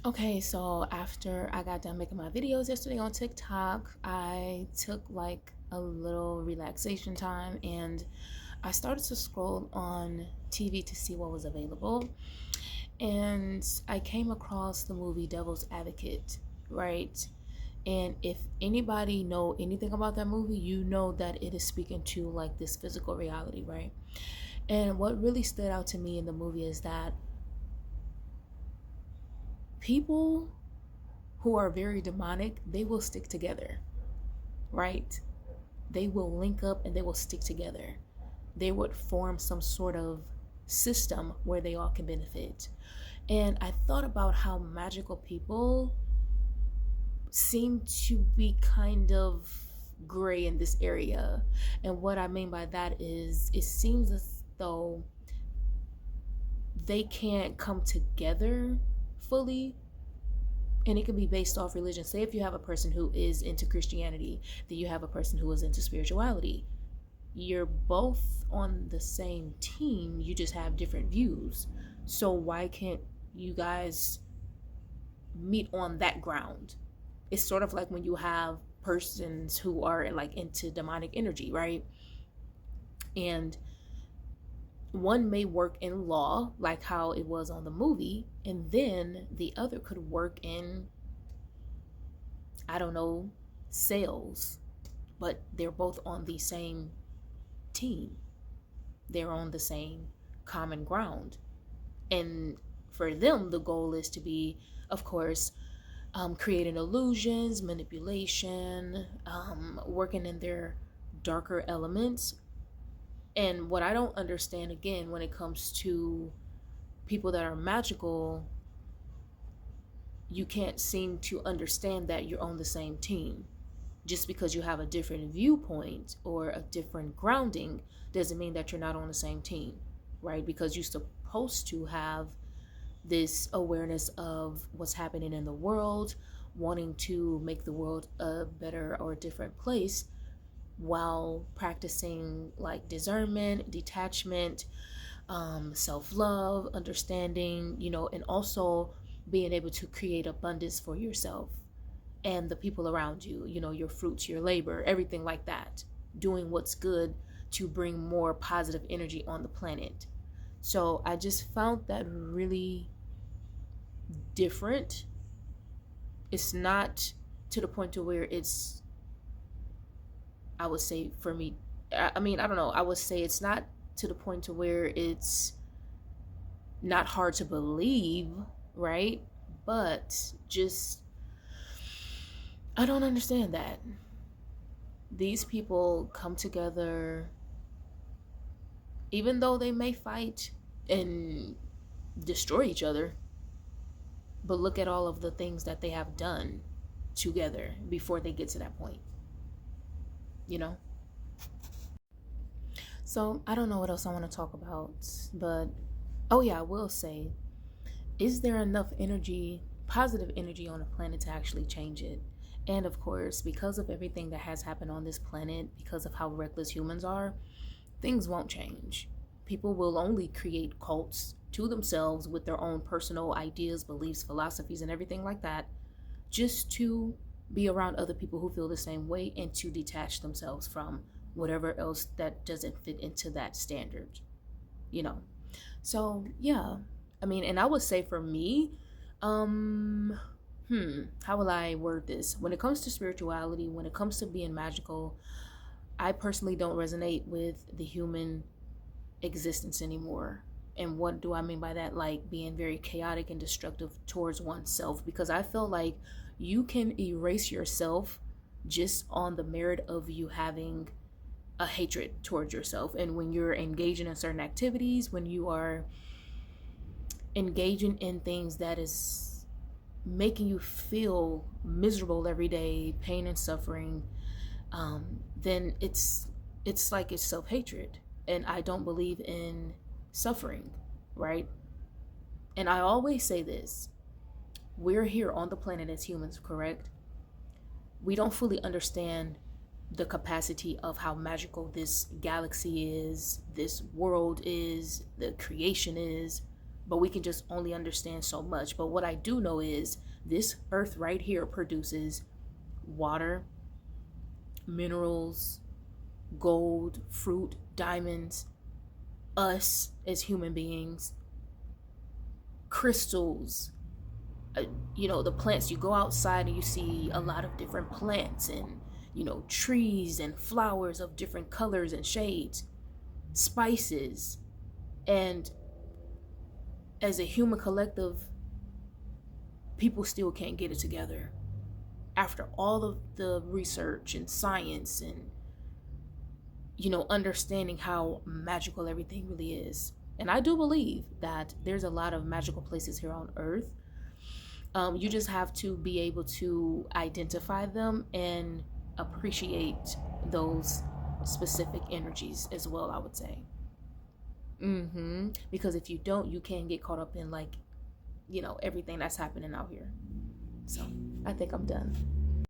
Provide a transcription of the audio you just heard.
Okay, so after I got done making my videos yesterday on TikTok, I took like a little relaxation time and I started to scroll on TV to see what was available. And I came across the movie Devil's Advocate, right? And if anybody know anything about that movie, you know that it is speaking to like this physical reality, right? And what really stood out to me in the movie is that people who are very demonic, they will stick together, right? They will link up and they will stick together. They would form some sort of system where they all can benefit. And I thought about how magical people seem to be kind of gray in this area. And what I mean by that is it seems as though they can't come together fully, and it can be based off religion. Say if you have a person who is into Christianity, then you have a person who is into spirituality. You're both on the same team, you just have different views. So why can't you guys meet on that ground? It's sort of like when you have persons who are like into demonic energy, right? And one may work in law, like how it was on the movie, and then the other could work in, I don't know, sales, but they're both on the same team. They're on the same common ground. And for them, the goal is to be, of course, creating illusions, manipulation, working in their darker elements. And what I don't understand, again, when it comes to people that are magical, you can't seem to understand that you're on the same team. Just because you have a different viewpoint or a different grounding doesn't mean that you're not on the same team, right? Because you're supposed to have this awareness of what's happening in the world, wanting to make the world a better or different place while practicing like discernment, detachment, self-love, understanding, and also being able to create abundance for yourself and the people around you, your fruits, your labor, everything like that. Doing what's good to bring more positive energy on the planet. So I just found that really different. It's not to the point to where it's, I would say for me, I mean, I don't know, I would say it's not to the point to where it's not hard to believe, right? But just, I don't understand that. These people come together, even though they may fight and destroy each other, but look at all of the things that they have done together before they get to that point, you know? So I don't know what else I want to talk about, but oh yeah, I will say, is there enough energy, positive energy on the planet to actually change it? And of course, because of everything that has happened on this planet, because of how reckless humans are, things won't change. People will only create cults to themselves with their own personal ideas, beliefs, philosophies, and everything like that, just to be around other people who feel the same way and to detach themselves from whatever else that doesn't fit into that standard, you know. So, yeah. I mean, and I would say for me, um, how will I word this? When it comes to spirituality, when it comes to being magical, I personally don't resonate with the human existence anymore. And what do I mean by that? Like being very chaotic and destructive towards oneself. Because I feel like you can erase yourself just on the merit of you having a hatred towards yourself. And when you're engaging in certain activities, when you are engaging in things that is making you feel miserable every day, pain and suffering, then it's like it's self-hatred. And I don't believe in suffering, right? And I always say this: we're here on the planet as humans, correct? We don't fully understand the capacity of how magical this galaxy is, this world is, the creation is. but we can just only understand so much. But what I do know is this earth right here produces water, minerals, gold, fruit, diamonds, us as human beings, crystals, the plants. You go outside and you see a lot of different plants and, trees and flowers of different colors and shades, spices. And as a human collective, people still can't get it together after all of the research and science and, understanding how magical everything really is. And I do believe that there's a lot of magical places here on earth. You just have to be able to identify them and appreciate those specific energies as well, I would say. Because if you don't, you can get caught up in everything that's happening out here. So I think I'm done.